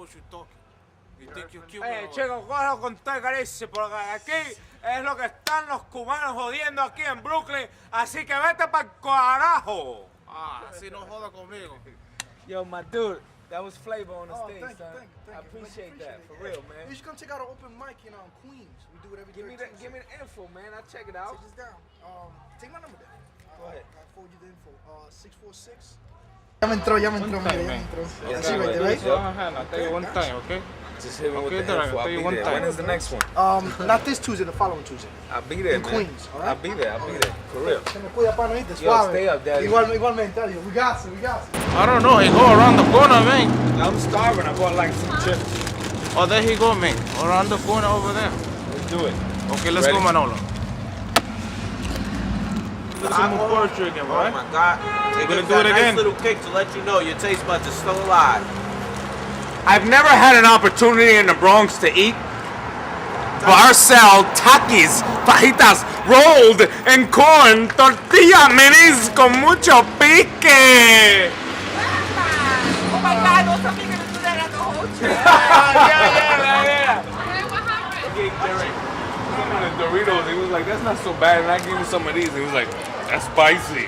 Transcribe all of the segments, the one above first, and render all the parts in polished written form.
what you're talking. You think you're cute. Chicos, cógelo con todo caricia, porque aquí es lo que están los cubanos jodiendo aquí en Brooklyn, así que vete pa'l carajo. Así no joda conmigo. Yo, my dude, that was flavor on the stage, thank son. you. I appreciate that, for real, man. You should come check out our open mic in Queens. We do it every Give me the info, man. I'll check it out. Take this down. Take my number down. Go ahead. I'll forward you the info. 646. Ya me entró, mira. Así, right? I'll tell you one time, okay? Just hit me with the info. I'll be there. When is the next one? Not this Tuesday, the following Tuesday. I'll be there, in man. Queens, all right? I'll be there, for real. Se me cuida, pana, ¿viste? Yo, Suave. stay up, daddy. Igualmente, adiós. We got you. I don't know. He go around the corner, man. I'm starving. I bought like some chips. Oh, there he go, man. Around the corner over there. Let's do it. Okay, let's Ready? go, Manolo. Some more pork chicken, right? Oh my God. We're gonna do it again. Nice little kick to let you know your taste buds are still alive. I've never had an opportunity in the Bronx to eat Barcel Takis, fajitas rolled in corn, tortilla minis con mucho pique. Oh my God, those are gonna do that at the whole trip. Yeah. Okay, what happened? I gave Derek some of the Doritos. He was like, that's not so bad. And I gave him some of these. He was like, that's spicy.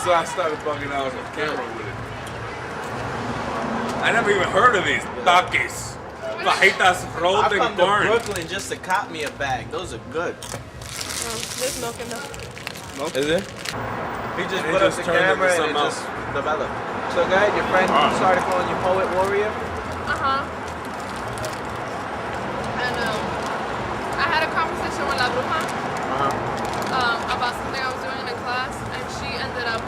So I started bugging out on camera with it. I never even heard of these Takis. Fajitas rolled I've in come to corn. Brooklyn just to cop me a bag. Those are good. There's milk in them. Is it? He just And it put just up the turned into camera and it something just developed. So go ahead, your friend started calling you Poet Warrior? Uh-huh. And I had a conversation with La Bruja about something I was doing in a class, and she ended up,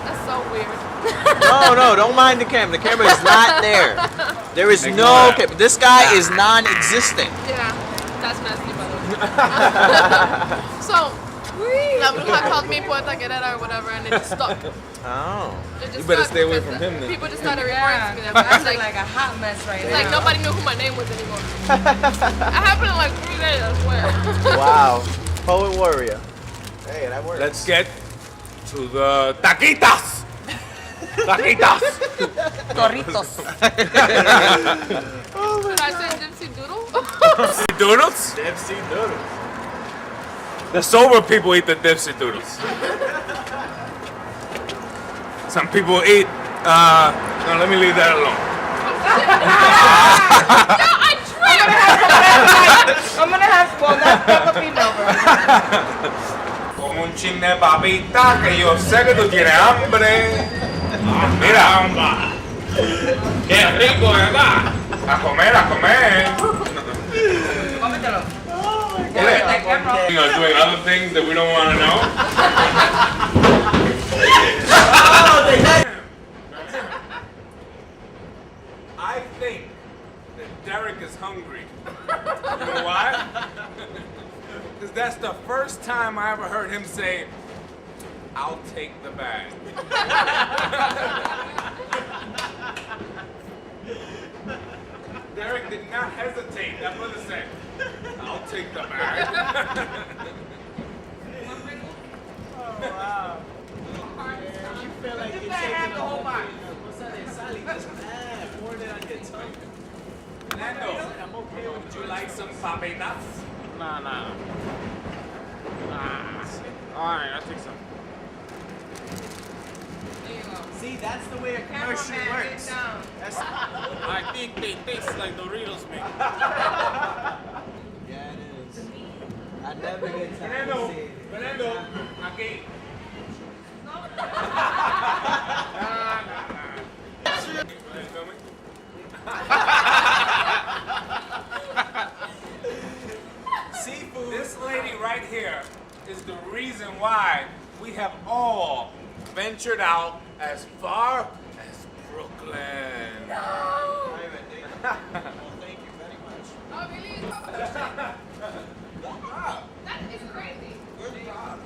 that's so weird. No, don't mind the camera. The camera is not there. There is no camera. This guy is non-existent. Yeah, that's nasty, by the way. So, La Bruja called me Poeta Guerrera or whatever, and it just stuck. Oh. It just You better stuck stay away because from him then. People just started referring to me that way. I was like a hot mess right it's like nobody knew who my name was anymore. It happened in like 3 days, I swear. Wow. Poet Warrior. Hey, that works. Let's get to the taquitas. Taquitas. Torritos. Did I say Dipsy Doodle? Doodles? Dipsy Doodles. The sober people eat the dipsy doodles. Some people eat. No, let me leave that alone. No, I tripped! I'm gonna have well, that's a female version. Con un chin de papita que yo sé que tú tienes hambre. Mira. Qué rico, ¿verdad? A comer, a comer. Cómetelo. You know, doing other things that we don't want to know. I think that Derek is hungry. You know why? Because that's the first time I ever heard him say, I'll take the bag. Derek did not hesitate. That brother said, I'll take the bag. Oh, wow. You feel like you're taking the whole box. Sally, just pour it on your tongue. Fernando, would you like some papitas? Nah. Alright, I'll take some. See, that's the way a commercial works. That's I think they taste like Doritos, man. yeah, it is. I never get tired of seeing it. Fernando, aquí. Seafood. This lady right here is the reason why we have all ventured out as far as Brooklyn. No! Well, thank you very much. Oh, really? That is crazy. Good job.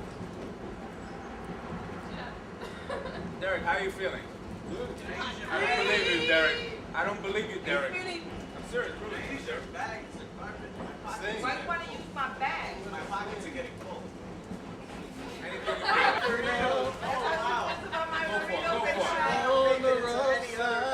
Derek, how are you feeling? I don't believe you, Derek. I don't believe you, Derek. I'm serious, really, Derek. Bags and carpet. Why do you want to use my bag? My pockets are getting full. Anything you want. Oh, wow. That's about my Go for it, burrito go for it. picture. On the roadside.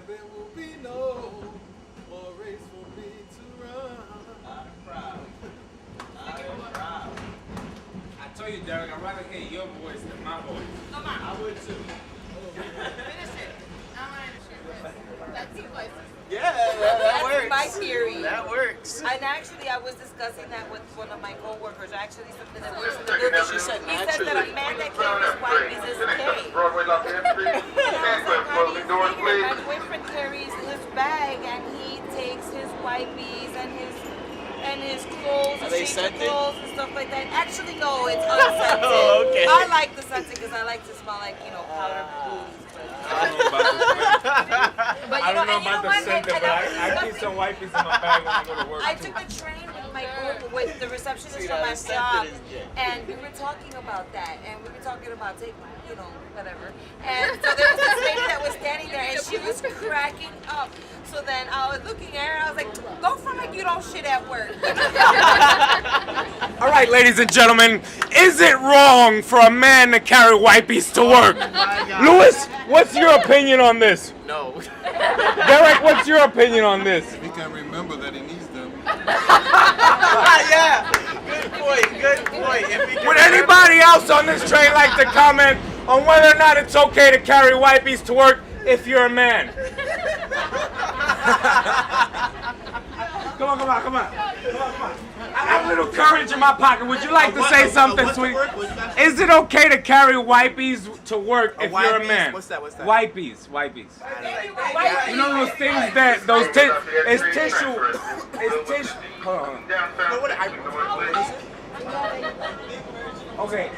there will be no more race for me to run. I'm proud. I told you, Derek, I'd rather hear your voice than my voice. Come on. I would too. Finish it. I want to share this. That's two places. Yeah, that works. my theory. That works. And actually, I was discussing that with one of my coworkers. Actually, something that works in the building. He said that a man that carries wipes is gay. And I was like, how do you figure? My boyfriend carries his bag and he takes his wipes and his clothes, Are his they change of scented? clothes and stuff like that. Actually, no, it's unscented. Oh, okay. I like the scented because I like to smell like, powder booties. I don't know about this. But I don't know and about the what? center, And but I was I keep discussing- some wipes in my bag when I go to work. I took a train with the receptionist See, from my that scented job, is gay. and we were talking about that, and we were talking about taking, whatever. And so there was this lady that was standing there, and she was cracking up. So then I was looking at her, and I was like, "Go from like you don't shit at work." All right, ladies and gentlemen, is it wrong for a man to carry wipes to work? Louis, what's your opinion on this? No. Derek, what's your opinion on this? He can remember that he needs them. Yeah. Good point. Good point. If he can Would anybody else on this train like to comment on whether or not it's okay to carry wipes to work if you're a man? Come on. I have a little courage in my pocket. Would you like to say something, sweetie? Is it okay to carry wipes to work if you're a wipes? man? What's that? Wipes. You know those things that it's tissue. It's tissue. Hold on. Okay.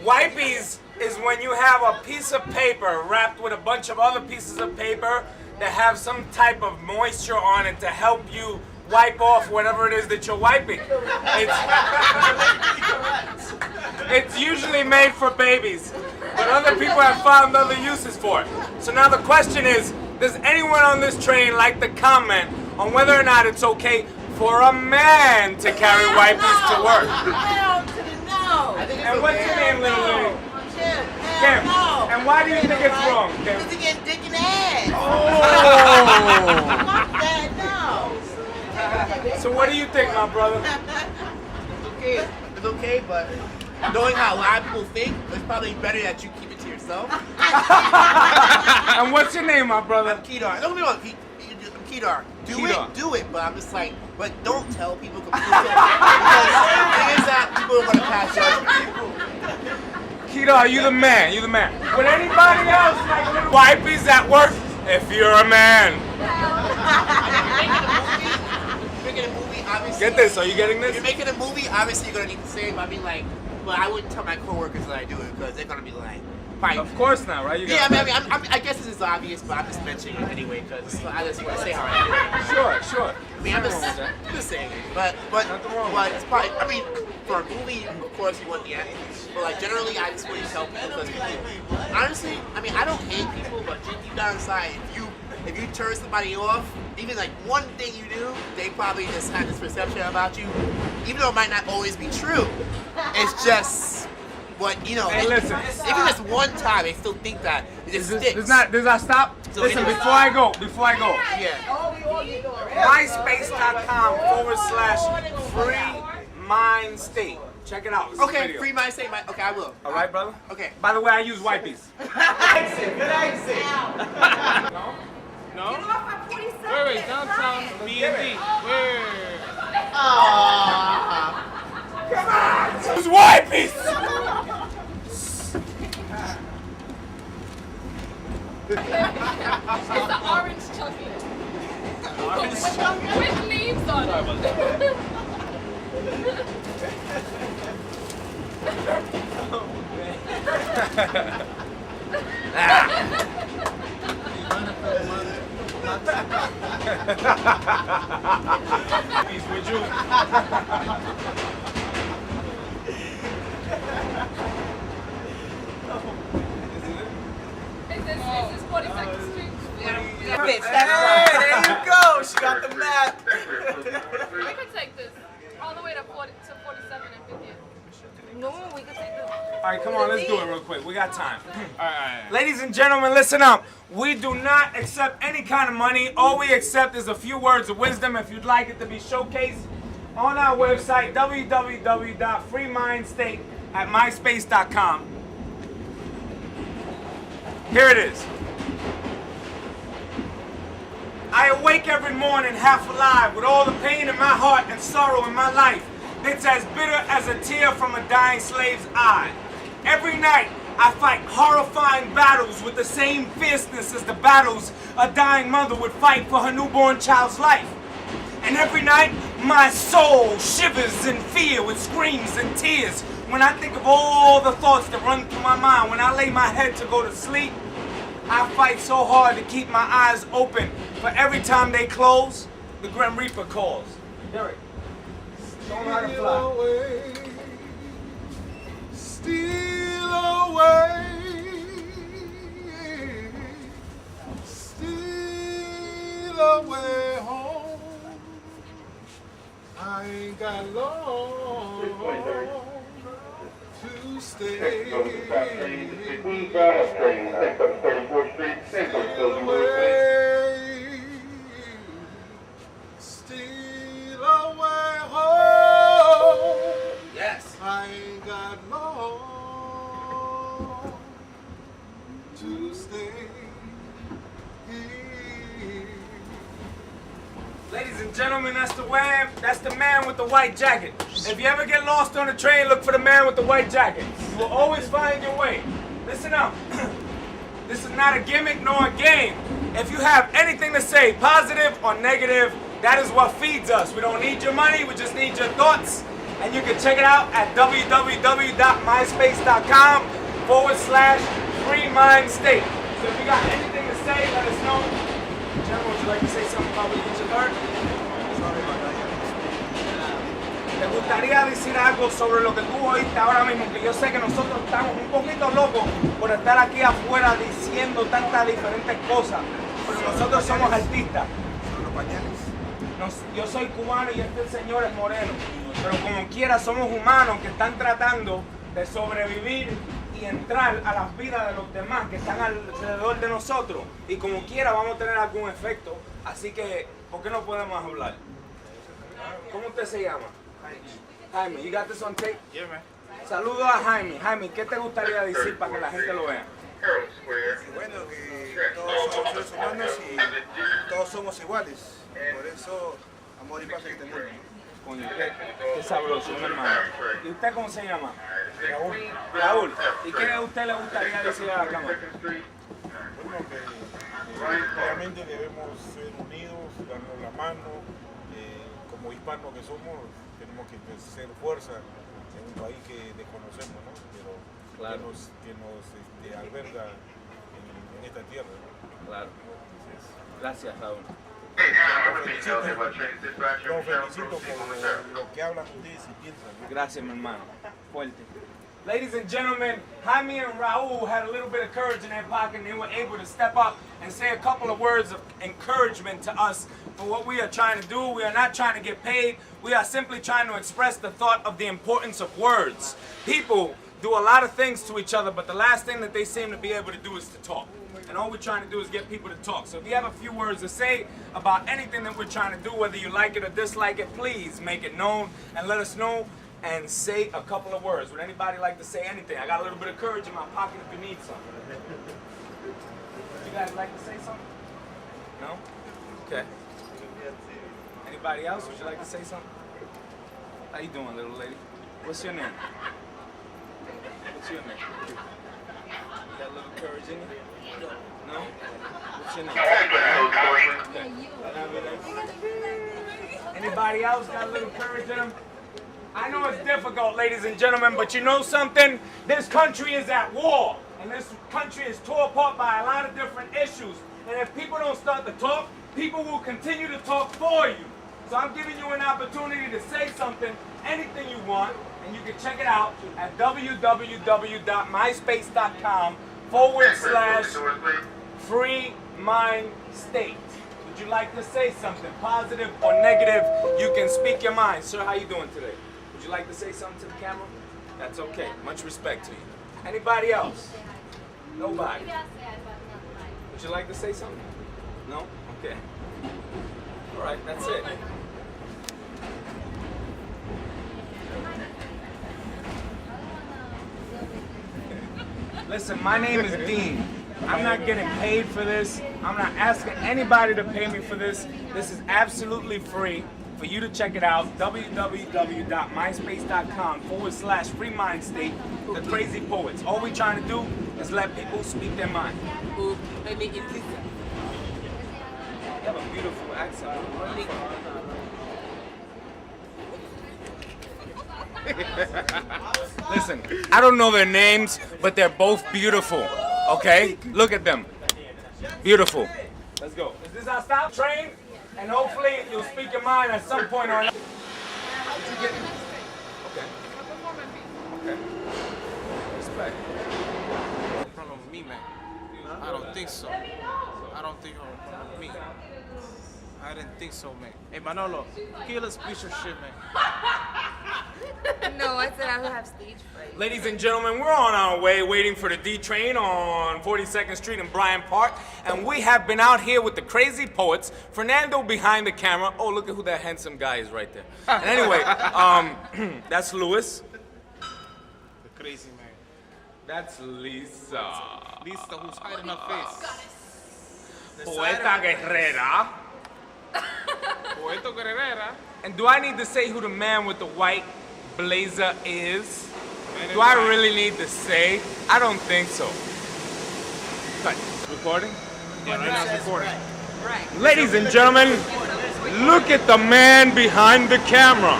Wipes is when you have a piece of paper wrapped with a bunch of other pieces of paper that have some type of moisture on it to help you wipe off whatever it is that you're wiping. It's usually made for babies, but other people have found other uses for it. So now the question is, does anyone on this train like to comment on whether or not it's okay for a man to carry wipes to work? And what's your name, little lady? Kim. And why do you think it's wrong, Kim? To get dick in the ass. So what do you think, my brother? It's okay, but knowing how a lot of people think, it's probably better that you keep it to yourself. And what's your name, my brother? I'm Kedar. Don't get me wrong, I'm Kedar. Do it, but I'm just like, but don't tell people completely. Because the thing is that people are going to pass judgment. Kedar, you the man. Would anybody else like little wipes at work if you're a man? Making a movie, obviously. Get this, are you getting If this? you're making a movie, obviously you're going to need the same. I mean, like, but I wouldn't tell my coworkers that I do it because they're going to be like, fine. Of course not, right? You Yeah, got I guess this is obvious, but I'm just mentioning it anyway because I just want to say how I do it. Sure. I mean, I'm just saying it. But it's probably, I mean, for a movie, of course, you want the acting. But, like, generally, I just want to tell people because, honestly, I mean, I don't hate people, but deep down inside, if you turn somebody off, even, like, one thing you do, they probably just have this perception about you, even though it might not always be true. It's just what, Hey, listen. even just one time, they still think that. It just sticks. Does I stop? So Listen, anyway. before I go. Yeah. MySpace.com/free mind state. Check it out. It's a Okay, video. free my say my. Okay, I will. All right, brother? Okay. By the way, I use wipes. Good exit. No? Wait, downtown B&B. Where? Use wipes! It's the orange chunky. With leaves on it. Would you? Is this 42nd Street? Bitch, Hey, there you go. She got the map. We could take this all the way to 47 and 50. No, we could take the. All right, come on, let's do it real quick. We got time. All right. Ladies and gentlemen, listen up. We do not accept any kind of money. All we accept is a few words of wisdom. If you'd like it to be showcased on our website, www.freemindstate@myspace.com. Here it is. I awake every morning half alive with all the pain in my heart and sorrow in my life. It's as bitter as a tear from a dying slave's eye. Every night I fight horrifying battles with the same fierceness as the battles a dying mother would fight for her newborn child's life. And every night my soul shivers in fear with screams and tears when I think of all the thoughts that run through my mind. When I lay my head to go to sleep, I fight so hard to keep my eyes open, for every time they close, the Grim Reaper calls. Derek, show them how to fly. Steal away, steal away home. I ain't got long to stay. Steal away home. Yes. I ain't got long to stay here. Ladies and gentlemen, that's the man with the white jacket. If you ever get lost on a train, look for the man with the white jacket. You will always find your way. Listen up. This is not a gimmick nor a game. If you have anything to say, positive or negative, that is what feeds us. We don't need your money, we just need your thoughts. And you can check it out at www.myspace.com/freemindstate. So if you got anything to say, let us know. General, would you like to say something about what you just learned? ¿Te gustaría decir algo sobre lo que tú oíste ahora mismo? Que yo sé que nosotros estamos un poquito locos por estar aquí afuera diciendo tantas diferentes cosas, pero nosotros somos artistas. Yo soy cubano y este señor es moreno, pero como quiera somos humanos que están tratando de sobrevivir y entrar a las vidas de los demás que están alrededor de nosotros, y como quiera vamos a tener algún efecto, así que ¿por qué no podemos hablar? ¿Cómo usted se llama? Jaime, you got this on tape? Yeah, man. Saludo a Jaime. Jaime, ¿qué te gustaría decir para que la gente lo vea? Bueno, que todos somos seres humanos y todos somos iguales. Por eso, amor y paz en este mundo. Coño, qué sabroso, mi hermano. ¿Y usted cómo se llama? Raúl. Raúl. ¿Y qué a usted le gustaría decir a la cámara? Bueno, que obviamente debemos ser unidos, darnos la mano. Como hispanos que somos, tenemos que hacer fuerza en un país que desconocemos, ¿no? Pero claro, que nos alberga en esta tierra, ¿no? Claro. Gracias, Raúl. Los felicito por lo que hablan ustedes y piensan, ¿no? Gracias, mi hermano. Fuerte. Ladies and gentlemen, Jaime and Raul had a little bit of courage in their pocket, and they were able to step up and say a couple of words of encouragement to us for what we are trying to do. We are not trying to get paid. We are simply trying to express the thought of the importance of words. People do a lot of things to each other, but the last thing that they seem to be able to do is to talk. And all we're trying to do is get people to talk. So if you have a few words to say about anything that we're trying to do, whether you like it or dislike it, please make it known and let us know. And say a couple of words. Would anybody like to say anything? I got a little bit of courage in my pocket if you need some. You guys like to say something? No? Okay. Anybody else? Would you like to say something? How you doing, little lady? What's your name? What's your name? You got a little courage in you? No? What's your name? Okay. Anybody else got a little courage in them? I know it's difficult, ladies and gentlemen, but you know something? This country is at war, and this country is torn apart by a lot of different issues. And if people don't start to talk, people will continue to talk for you. So I'm giving you an opportunity to say something, anything you want, and you can check it out at www.myspace.com/freemindstate. Would you like to say something, positive or negative? You can speak your mind. Sir, how you doing today? Would you like to say something to the camera? That's okay. Much respect to you. Anybody else? Nobody. Would you like to say something? No? Okay. All right, that's it. Listen, my name is Dean. I'm not getting paid for this. I'm not asking anybody to pay me for this. This is absolutely free for you to check it out. www.myspace.com/freemindstate, the Crazy Poets. All we're trying to do is let people speak their mind. You have a beautiful accent. Listen, I don't know their names, but they're both beautiful. Okay? Look at them. Beautiful. Let's go. Is this our stop train? And hopefully you'll speak your mind at some point or another. Okay. Okay. Respect. In front of me, man. I don't think so. I don't think in front of me. I didn't think so, man. Hey, Manolo, kill a piece of shit, man. No, I said I would have stage fright. Ladies and gentlemen, we're on our way waiting for the D train on 42nd Street in Bryant Park, and we have been out here with the Crazy Poets. Fernando behind the camera. Oh, look at who that handsome guy is right there. And anyway, that's Luis. The crazy man. That's Lisa. Lisa, who's hiding her face. Poeta Guerrera. Poeta Guerrera. And do I need to say who the man with the white blazer is? Do I really need to say? I don't think so. Cut. Recording? Yeah, right now it's recording. Ladies and gentlemen, look at the man behind the camera.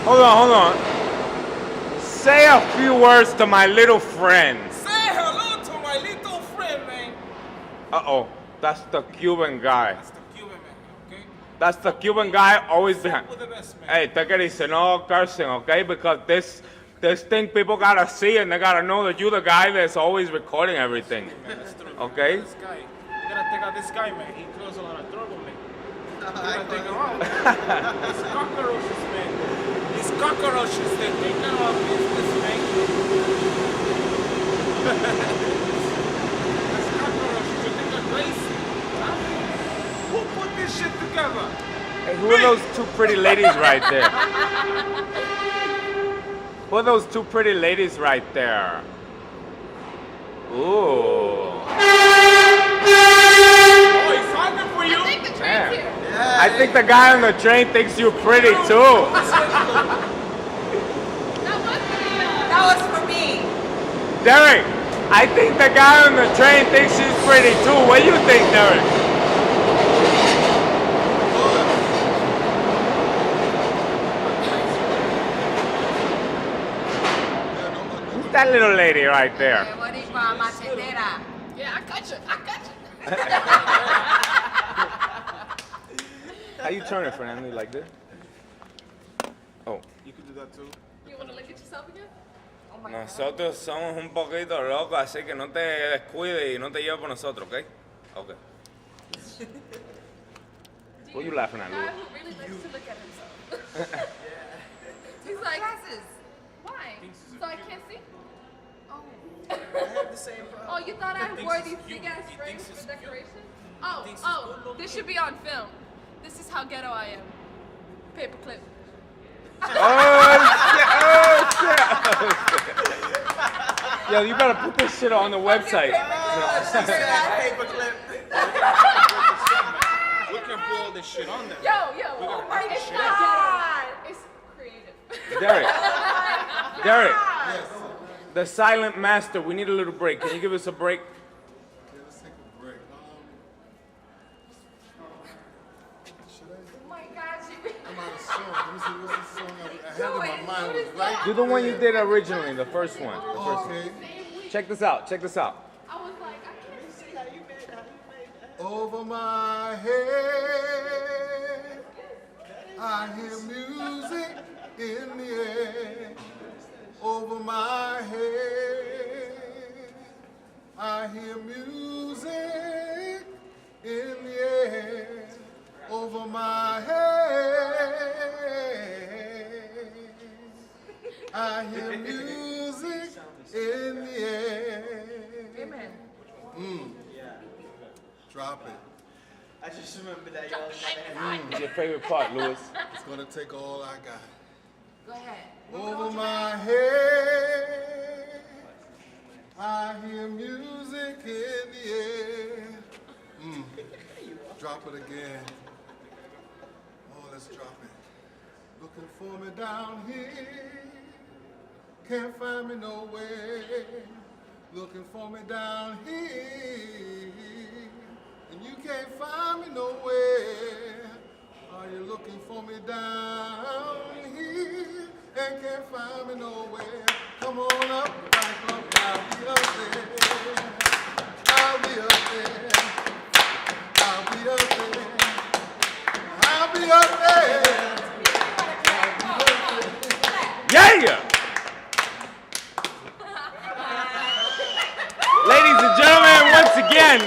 Hold on. Say a few words to my little friends. Say hello to my little friend, man. Uh-oh, that's the Cuban guy. That's the Cuban man, okay? That's the Cuban guy always behind. With the best man. Hey, take it easy, no cursing, okay? Because this thing people gotta see and they gotta know that you're the guy that's always recording everything. Man, that's true. Okay? This guy. You gotta take out this guy, man. He caused a lot of trouble, man. You gotta take him out. These cockroaches, man. These cockroaches, they take care of our business, man. These cockroaches, you think they're crazy? Huh? Who put this shit together? Hey, who are those two pretty ladies right there? Who are those two pretty ladies right there? Ooh. Oh, he's hungry for you? I think the train's here. I think the guy on the train thinks you're pretty too. That was for me. Derek, I think the guy on the train thinks she's pretty too. What do you think, Derek? Who's that little lady right there? Yeah, I got you. How you turn it, Fernando? Like this? Oh. You could do that too. You want to look at yourself again? Nosotros somos un poquito locos, así que no te descuides y no te lleves por nosotros, ¿ok? Okay. What are you laughing at, Guy Lou? who really likes to look at himself. He's like, why? So I can't see? Oh. Oh, you thought I wore these big ass frames for decoration? Oh, this should be on film. This is how ghetto I am. Paperclip. Oh shit! Yo, you gotta put this shit on the website. We can put all this shit on there. Yo, gotta my put this shit God. It's creative. Derek, the silent master, we need a little break. Can you give us a break? Let's take a break. Oh my God, I'm out of song. Let me see what's the song I had in my mind. Was right. Do the one you did originally, the first one. Okay. Check this out. I was like, I can't see how you made that. Over my head, I hear music in the air. Over my head, I hear music in the air. Over my head, I hear music in the air. Amen. Drop it. I just remember that y'all. What's your favorite part, Louis? It's gonna take all I got. Go ahead. Over my head, I hear music in the air. Drop it again. Oh, let's drop it. Looking for me down here, can't find me nowhere. Looking for me down here, and you can't find me nowhere. Are you looking for me down here and can't find me nowhere? Come on up, back up, I'll be up there. I'll be up there. I'll be up there. I'll be up there. Yeah! Ladies and gentlemen, once again,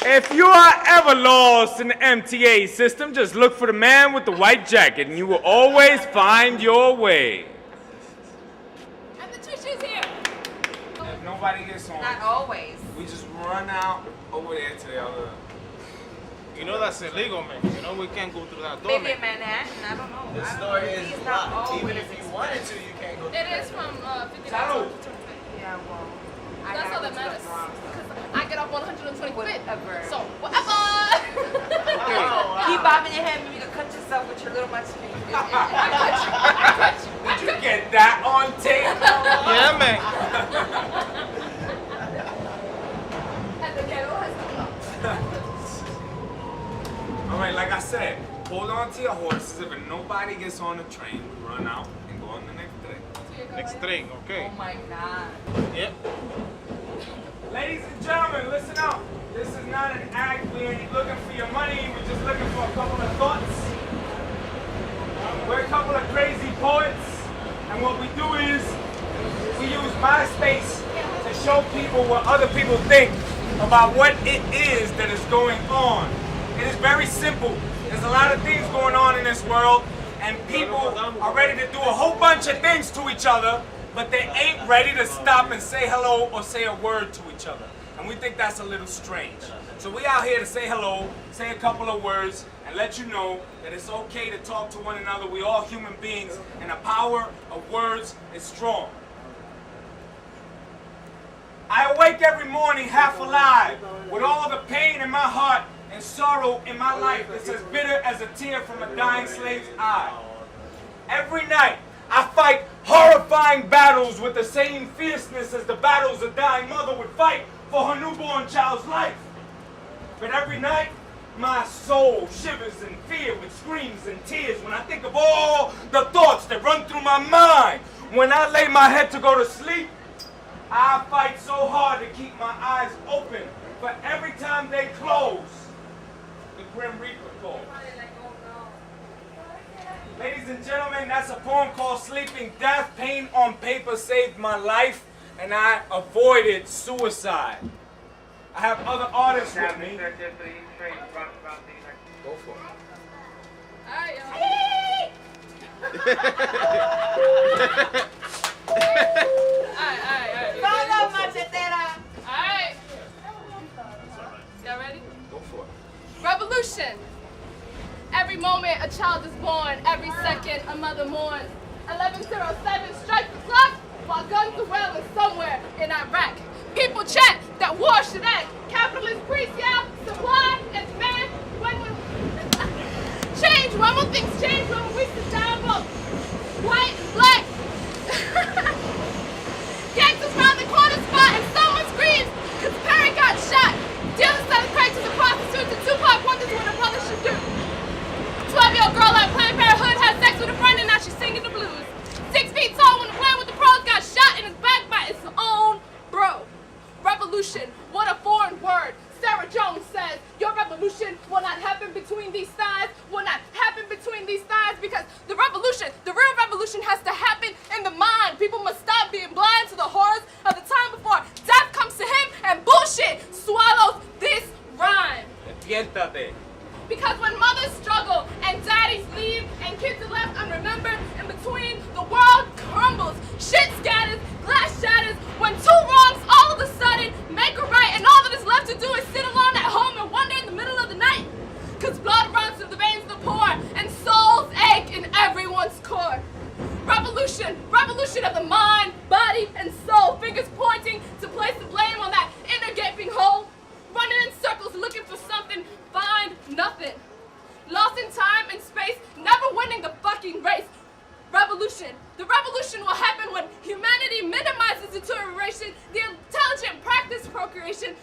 if you are ever lost in the MTA system, just look for the man with the white jacket and you will always find your way. And the tissue's here. If nobody gets on, Not always. we just run out over there to the other. You know that's illegal, man. You know we can't go through that door, Maybe in man. Manhattan, I don't know. This I don't door know. is It's not locked. Even always if you wanted to, you can't go. It is from 59 Salud. to 25. Yeah, well. That's all that matters. Because I get off 125. Whatever. So, whatever. Keep bobbing your head, maybe you can cut yourself with your little munchkin. Did you get that on tape? Yeah, man. And the ghetto has come up. All right, like I said, hold on to your horses. If nobody gets on the train, we run out and go on the next train. Next train, okay. Oh my God. Yep. Ladies and gentlemen, listen up. This is not an act. We ain't looking for your money. We're just looking for a couple of thoughts. We're a couple of crazy poets. And what we do is we use MySpace to show people what other people think about what it is that is going on. It is very simple. There's a lot of things going on in this world, and people are ready to do a whole bunch of things to each other, but they ain't ready to stop and say hello or say a word to each other. And we think that's a little strange. So we out here to say hello, say a couple of words, and let you know that it's okay to talk to one another. We all human beings, and the power of words is strong. I awake every morning half alive, with all the pain in my heart and sorrow in my life that's as bitter as a tear from a dying slave's eye. Every night, I fight horrifying battles with the same fierceness as the battles a dying mother would fight for her newborn child's life. But every night, my soul shivers in fear with screams and tears when I think of all the thoughts that run through my mind. When I lay my head to go to sleep, I fight so hard to keep my eyes open, but every time they close, the Grim Reaper calls. Ladies and gentlemen, that's a poem called Sleeping Death. Pain on paper saved my life, and I avoided suicide. I have other artists with me. Go for it. Alright. Y'all ready? Go for it. Revolution. Every moment a child is born, every second a mother mourns. 11:07 strikes the clock while guns are wailing somewhere in Iraq. People chant that war should end. Capitalist priests yell, supply and demand. When change, when will things change? When will we sit down both white and black? Gangsters round the corner spot and someone screams, cause Perry got shot. Dealers selling crack to the prostitutes and Tupac wonders what a brother should do. 12-year-old girl at Planned Parenthood had sex with a friend and now she's singing the blues. 6 feet tall when the plan with the pros got shot in his back by his own bro. Revolution, what a foreign word. Sarah Jones says, your revolution will not happen between these thighs, will not happen between these thighs because the revolution core. Revolution, revolution of the mind, body, and soul. Fingers pointing to place the blame on that inner gaping hole. Running in circles looking for something, find nothing. Lost in time and space, never winning the fucking race. Revolution. The revolution will happen when humanity minimizes deterioration, the intelligent practice procreation.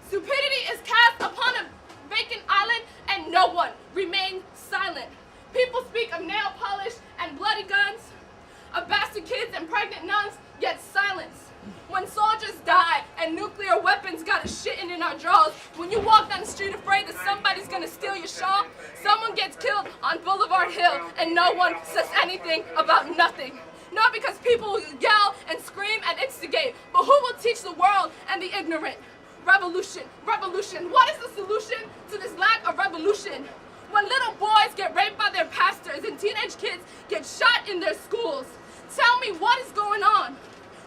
Stupidity is cast upon a vacant island and no one remains silent. People speak of nail polish and bloody guns, of bastard kids and pregnant nuns, yet silence. When soldiers die and nuclear weapons got us shitting in our drawers, when you walk down the street afraid that somebody's gonna steal your shawl, someone gets killed on Boulevard Hill and no one says anything about nothing. Not because people will yell and scream and instigate, but who will teach the world and the ignorant? Revolution, revolution. What is the solution to this lack of revolution? When little boys get raped by their pastors and teenage kids get shot in their schools, tell me what is going on?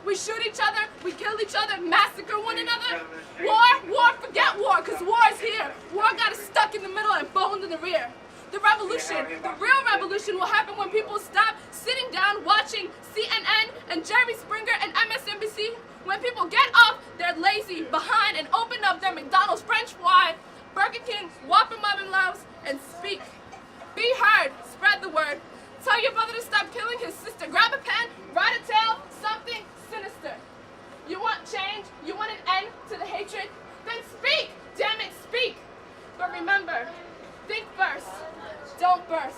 We shoot each other, we kill each other, massacre one another. War, forget war, because war is here. War got us stuck in the middle and boned in the rear. The revolution, the real revolution will happen when people stop sitting down watching CNN and Jerry Springer and MSNBC. When people get off their lazy behind and open up their McDonald's French fry, Burger King, Whopper Mom Loves, and speak. Be heard, spread the word. Tell your brother to stop killing his sister. Grab a pen, write a tale, something sinister. You want change? You want an end to the hatred? Then speak! Damn it, speak! But remember, think first, don't burst.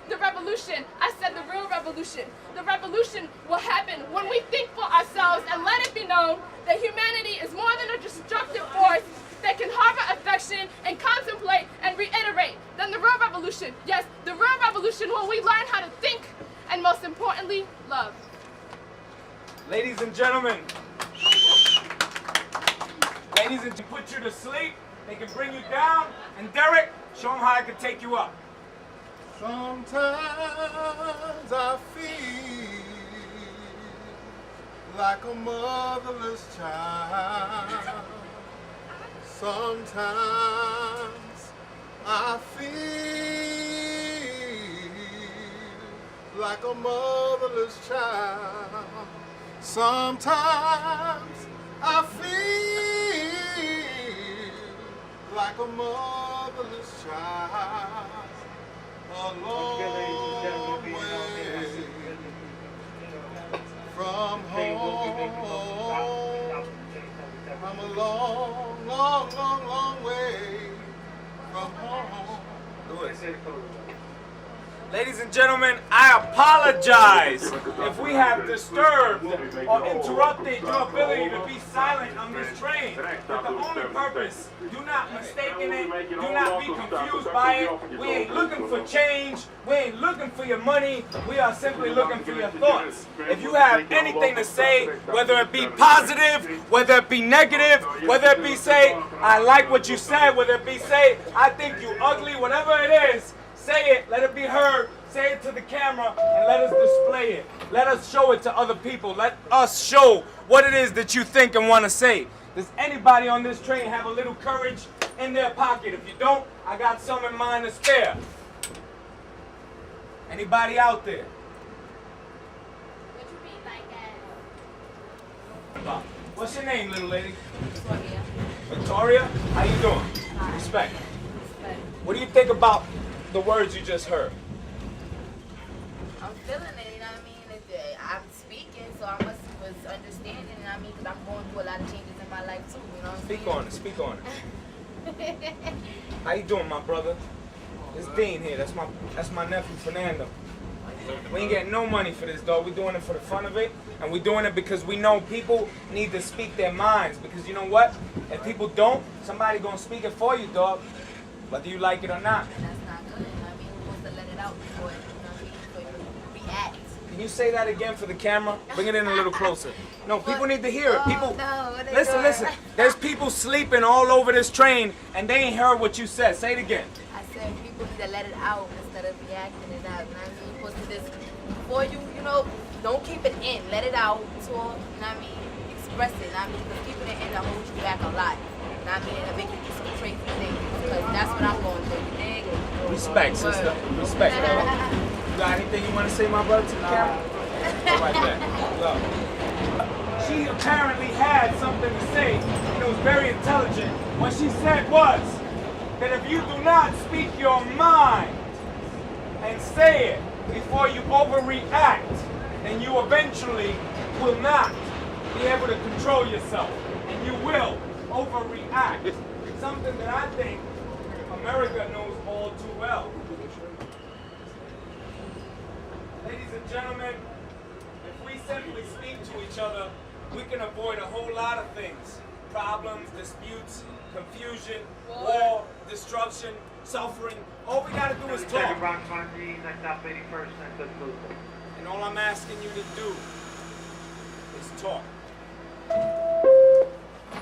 The revolution, I said the real revolution. The revolution will happen when we think for ourselves and let it be known that humanity is more than a destructive force that can harbor affection and contemplate and reiterate. Then the real revolution, yes, the real revolution when we learn how to think and most importantly, love. Ladies and gentlemen, put you to sleep, they can bring you down, and Derek, show them how I can take you up. Sometimes I feel like a motherless child. Sometimes I feel like a motherless child. Sometimes I feel like a motherless child. A long way from home. I'm a long, long, long, long way from home. Ladies and gentlemen, I apologize if we have disturbed or interrupted your ability to be silent on this train. But the only purpose, do not mistake it, do not be confused by it. We ain't looking for change, we ain't looking for your money, we are simply looking for your thoughts. If you have anything to say, whether it be positive, whether it be negative, whether it be say, I like what you said, whether it be say, I think you ugly, whatever it is, say it, let it be heard, say it to the camera, and let us display it. Let us show it to other people. Let us show what it is that you think and want to say. Does anybody on this train have a little courage in their pocket? If you don't, I got some in mine to spare. Anybody out there? What you mean like that? What's your name, little lady? Victoria. Victoria? How you doing? Hi. Respect. Respect. What do you think about the words you just heard? I'm feeling it, you know what I mean? I'm speaking, so I must was understanding, you know what I mean? Because I'm going through a lot of changes in my life too, you know what I'm saying? Speak on it, speak on it. How you doing, my brother? It's Dean here, that's my nephew, Fernando. We ain't getting no money for this, dog. We doing it for the fun of it, and we doing it because we know people need to speak their minds, because you know what? If people don't, somebody gonna speak it for you, dog. Whether you like it or not. And that's not good, you know what I mean? We're supposed to let it out before, you know what I mean? Before you react. Can you say that again for the camera? Bring it in a little closer. No, people need to hear it. People, no, what they listen, doing? listen. There's people sleeping all over this train, and they ain't heard what you said. Say it again. I said people need to let it out instead of reacting it out, you know what I mean? You're supposed to just, before you know, don't keep it in. Let it out, talk, you know what I mean? Express it, you know what I mean? Because keeping it in will hold you back a lot. You know what I mean? It'll make you do some crazy things. Because that's what I'm going through, you dig? Respect, sister. Respect. got anything you want to say, my brother, to the camera? Go right back. Look. She apparently had something to say, and it was very intelligent. What she said was that if you do not speak your mind and say it before you overreact, then you eventually will not be able to control yourself, and you will overreact. Something that I think America knows all too well. Ladies and gentlemen, if we simply speak to each other, we can avoid a whole lot of things. Problems, disputes, confusion, war, destruction, suffering. All we gotta do is talk. And all I'm asking you to do is talk.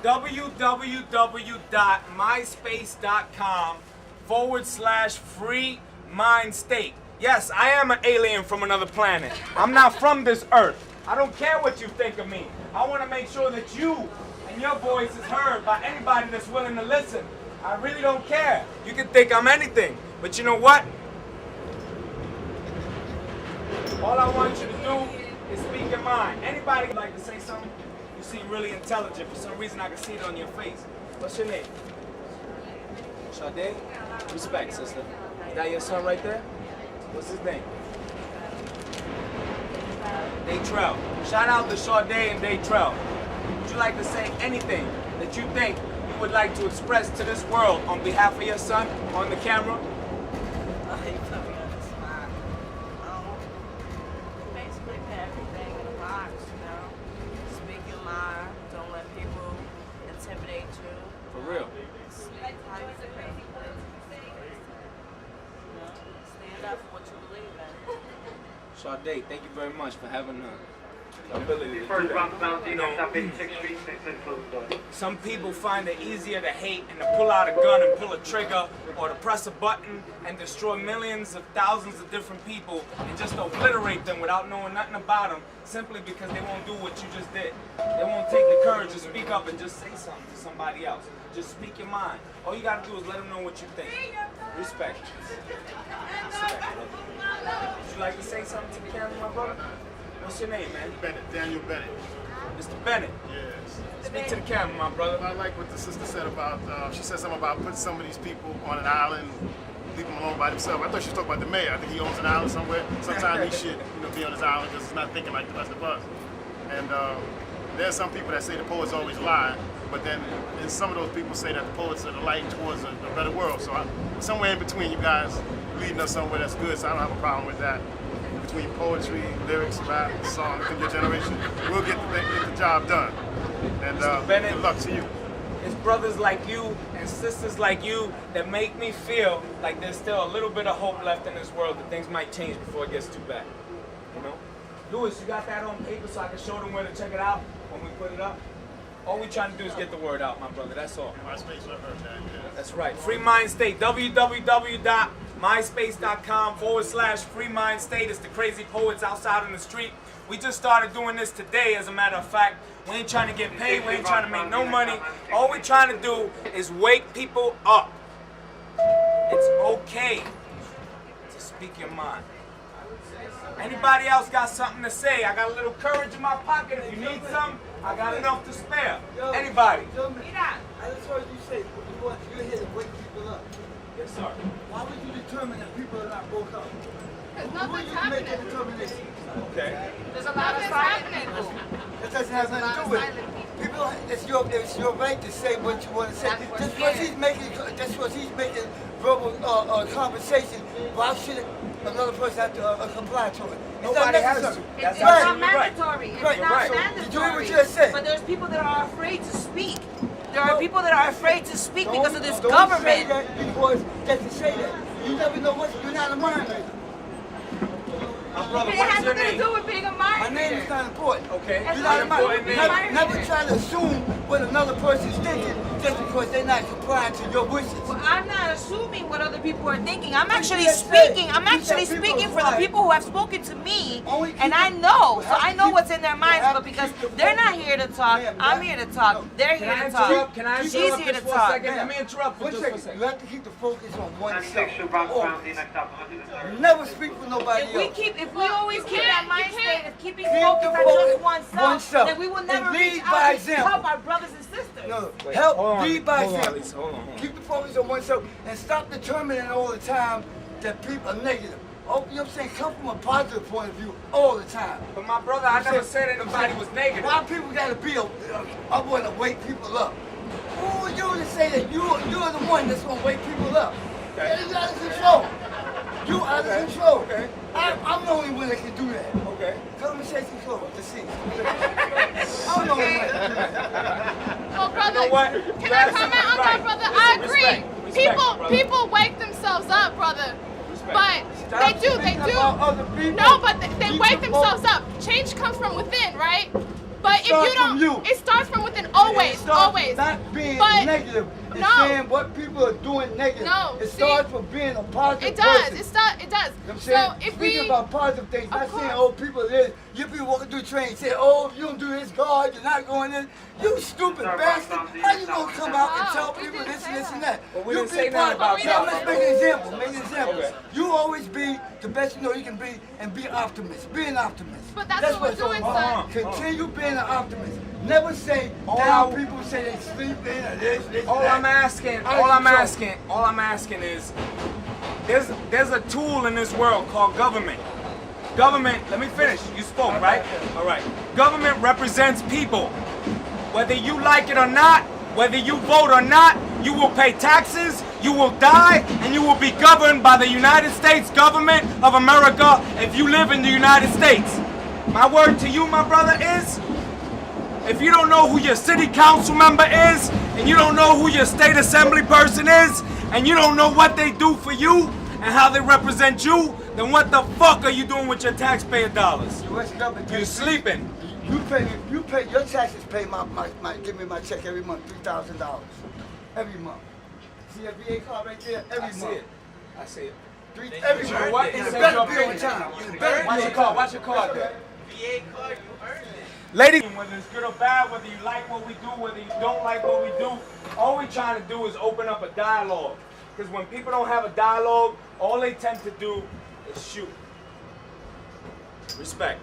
www.myspace.com/free mind state. Yes, I am an alien from another planet. I'm not from this earth. I don't care what you think of me. I want to make sure that you and your voice is heard by anybody that's willing to listen. I really don't care. You can think I'm anything, but you know what? All I want you to do is speak your mind. Anybody like to say something? You seem really intelligent. For some reason, I can see it on your face. What's your name? Sade? Respect, sister. Is that your son right there? What's his name? Daytrell. Shout out to Sade and Daytrell. Would you like to say anything that you think you would like to express to this world on behalf of your son on the camera? Basically put everything in a box, you know. Speak your mind, don't let people intimidate you. For real. Speak how you feel. Stand up for what you believe in. Sade, thank you very much for having the ability to do that. You know, some people find it easier to hate and to pull out a gun and pull a trigger or to press a button and destroy millions of thousands of different people and just obliterate them without knowing nothing about them simply because they won't do what you just did. They won't take the courage to speak up and just say something to somebody else. Just speak your mind. All you gotta do is let them know what you think. Respect. Would you like to say something to the camera, my brother? What's your name, man? Bennett, Daniel Bennett. Mr. Bennett. Yes. Speak to the camera, my brother. I like what the sister said about, she said something about putting some of these people on an island, leave them alone by themselves. I thought she was talking about the mayor. I think he owns an island somewhere. Sometimes he should, be on his island because he's not thinking like the rest of us. And there's some people that say the poets always lie, but then some of those people say that the poets are the light towards a better world. So somewhere in between, you guys leading us somewhere that's good, so I don't have a problem with that. Between poetry, lyrics, rap, songs in your generation, we'll get the job done. And Bennett, good luck to you. It's brothers like you and sisters like you that make me feel like there's still a little bit of hope left in this world that things might change before it gets too bad. You know? Louis, you got that on paper so I can show them where to check it out when we put it up? All we're trying to do is get the word out, my brother. That's all. MySpace, I heard that. Yeah. That's right. Free Mind State. www.myspace.com/free mind state. It's the crazy poets outside on the street. We just started doing this today, as a matter of fact. We ain't trying to get paid. We ain't trying to make no money. All we're trying to do is wake people up. It's okay to speak your mind. Anybody else got something to say? I got a little courage in my pocket. If you need some, I got enough to spare. Anybody? I just heard you say you're here to wake people up. Yes, sir. Why would you determine that people are not woke up? Because Who would nothing's you make that happening. determination? Okay. There's a lot of happening. That doesn't have nothing to do with it. People, it's your right to say what you want to say. Just because he's making verbal conversation, why should another person have to comply to it? It's not Nobody has necessary. to. It's That's not absolutely right. mandatory. It's Right. not Right. mandatory. Did you hear what you just said? But there's people that are afraid to speak. There are people that are afraid to speak because of this Don't say government. that because just to say that. You never know what you're not a mind reader. My brother, It what has is your nothing to name? do with being a mind My My name is not important. Okay. You know what I mean? Never try to assume what another person's thinking just because they're not complying to your wishes. Well, I'm not assuming what other people are thinking. I'm actually speaking. I'm actually speaking for the people who have spoken to me, and I know. So I know what's in their minds. But because they're not here to talk, I'm here to talk. They're here to talk. Can I She's interrupt here this to for a talk. second? Let me interrupt for just a second. You have to keep the focus on oneself. Never speak for nobody else. If we always keep that mind state of keeping Keep focus the on focus just oneself, then we will never and reach lead out by and example. help our brothers and sisters. No, Wait, help hold on, lead by hold on, example. Lisa, hold on. Keep the focus on oneself and stop determining all the time that people are negative. Oh, you know what I'm saying? Come from a positive point of view all the time. But my brother, I never said anybody was negative. Why people gotta be I want to wake people up? Who are you to say that you're the one that's gonna wake people up? Okay. You're out of control. You out of control. Okay. I'm the only one that can do that. Okay. Conversation closed. Let's see. I'm the only one that can do that. Well, brother, You know what? can I comment on that, brother? I agree. Respect, People wake themselves up, brother. But they do. People. No, but they Keep wake the themselves focus. up. Change comes from within, right? But if starts you don't, from you. it starts from within always, It starts always. Not being But negative. It's no. saying what people are doing negative. No, It see, starts from being a positive It does. person. It does. You know what I'm So saying? if Speaking we, about positive things, not saying, course. oh, people are this. You people walking through the train say, oh, if you don't do this, God, you're not going in. You stupid bastard. How you gonna come out and tell we people didn't this say and this that. and that? But we You didn't be say nothing about positive. Yeah, that. let's make an example. Make an example. Okay. You always be the best you know you can be and be optimist. Be an optimist. But that's what we're it's all doing, about. son. Continue being an optimist. Never say All down I- people who say they sleeping or this All and that. I'm asking is, there's a tool in this world called government. Government, let me finish. You spoke, right? All right. Government represents people. Whether you like it or not, whether you vote or not, you will pay taxes, you will die, and you will be governed by the United States government of America if you live in the United States. My word to you, my brother, is if you don't know who your city council member is, and you don't know who your state assembly person is, and you don't know what they do for you and how they represent you, then what the fuck are you doing with your taxpayer dollars? You're sleeping. You pay your taxes. Pay give me my check every month, $3,000 every month. See that VA card right there? Every month. I see it. Every You know month. what? It's It's better your be on opinion. time. Watch your card there. VA card, you earned it. Ladies, whether it's good or bad, whether you like what we do, whether you don't like what we do, all we're trying to do is open up a dialogue. Because when people don't have a dialogue, all they tend to do is shoot. Respect.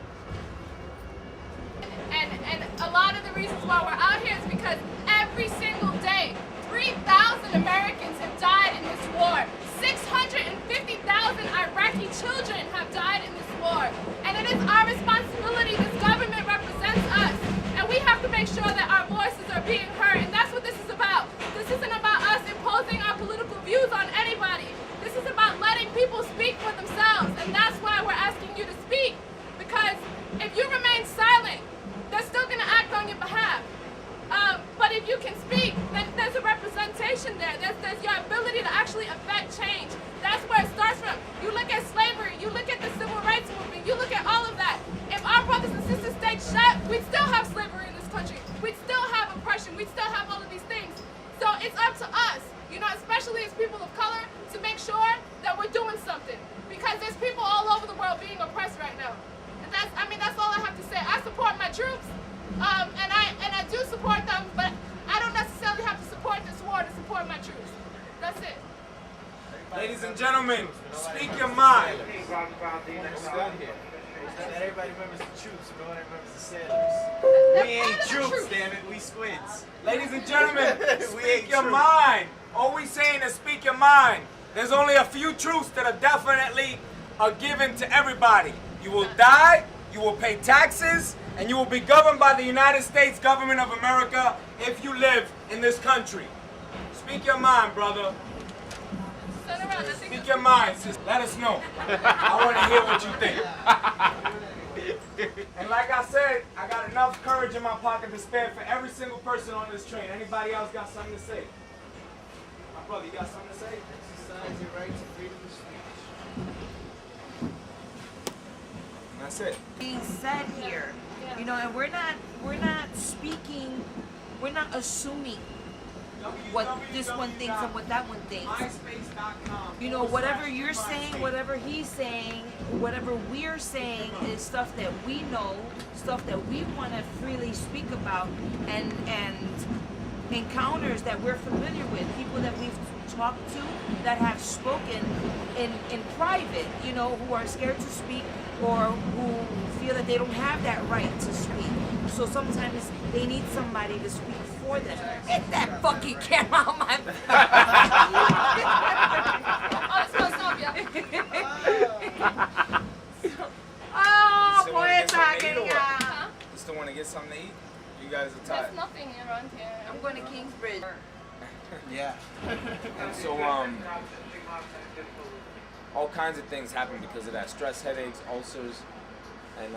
And a lot of the reasons why we're out here is because every single day, 3,000 Americans have died in this war. 650,000 Iraqi children have died in this war. And it is our responsibility. This government represents us. And we have to make sure that our voices are being heard. And that's what this is about. This isn't about us imposing our political views on anybody. This is about letting people speak for themselves. And that's why we're asking you to speak. Because if you remain silent, they're still going to act on your behalf. But if you can speak, then there's a representation there. There's your ability to actually affect change. That's where it starts from. You look at slavery, you look at the civil rights movement, you look at all of that. If our brothers and sisters stayed shut, we'd still have slavery in this country. We'd still have oppression. We'd still have all of these things. So it's up to us, especially as people of color, to make sure that we're doing something. Because there's people all over the world being oppressed right now. And that's all I have to say. I support my troops, and I do support them, but I don't necessarily have to support this war to support my troops. That's it. Ladies and gentlemen, speak your mind. Not everybody remembers the troops, no one remembers the sailors. We ain't troops, damn it, we squids. Ladies and gentlemen, speak your mind. All we saying is speak your mind. There's only a few truths that are definitely given to everybody. You will die, you will pay taxes, and you will be governed by the United States government of America if you live in this country. Speak your mind, brother. Speak your mind, sis. Let us know. I want to hear what you think. And like I said, I got enough courage in my pocket to spare for every single person on this train. Anybody else got something to say? My brother, you got something to say? Exercise your right to freedom of speech. That's it. Being said here, you know, and we're not speaking, we're not assuming what this one thinks and what that one thinks. You know, whatever you're saying, whatever he's saying, whatever we're saying is stuff that we know, stuff that we want to freely speak about, and encounters that we're familiar with, people that we've talked to that have spoken in private, you know, who are scared to speak or who feel that they don't have that right to speak. So sometimes they need somebody to speak for them. Get that fucking camera on my Oh, poeta, querida. You still want to get something to eat? You guys are tired. There's nothing around here. I'm going to Kingsbridge. Yeah. And so, all kinds of things happen because of that. Stress, headaches, ulcers, and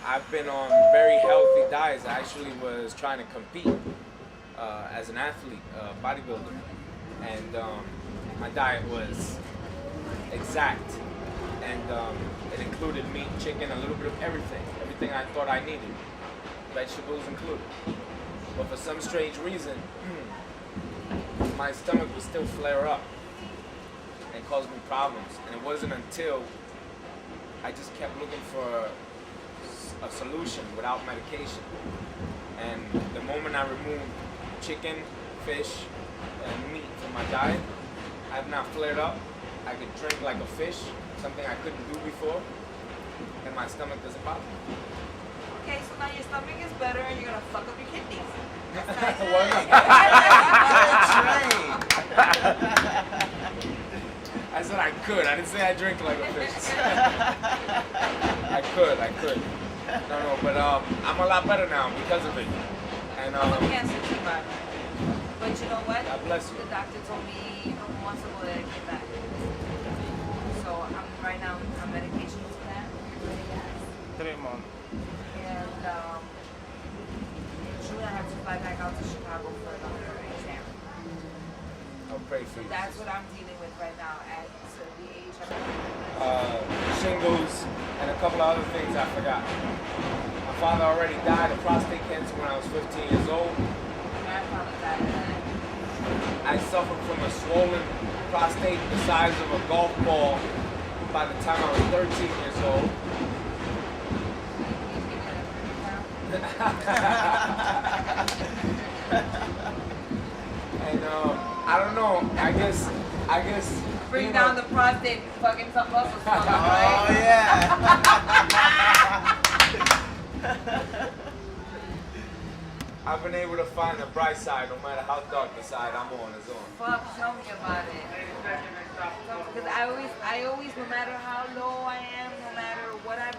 I've been on very healthy diets. I actually was trying to compete as an athlete, bodybuilder, and my diet was exact, and it included meat, chicken, a little bit of everything I thought I needed, vegetables included. But for some strange reason, my stomach would still flare up and cause me problems. And it wasn't until I just kept looking for a solution without medication. And the moment I removed chicken, fish, and meat from my diet, I have not flared up. I could drink like a fish, something I couldn't do before, and my stomach doesn't bother me. Okay, so now your stomach is better and you're gonna fuck up your kidneys. I said I could. I didn't say I drink like a fish. I could. No, but I'm a lot better now because of it. And I'm a cancer survivor. But you know what? God bless you. The doctor told me a couple months ago that I came back. So right now I'm medication for that. 3 months. And June I have to fly back out to Chicago for another exam. I'll pray for you. That's what I'm dealing with right now at the age of shingles and a couple of other things I forgot. My father already died of prostate cancer when I was 15 years old. My father died of that. I suffered from a swollen prostate the size of a golf ball by the time I was 13 years old. And I don't know. I guess. Bring down the prostate, fucking some muscles. Right? Oh yeah. I've been able to find the bright side, no matter how dark the side I'm on is on. Fuck, tell me about it. Because I always, no matter how low I am, no matter what I've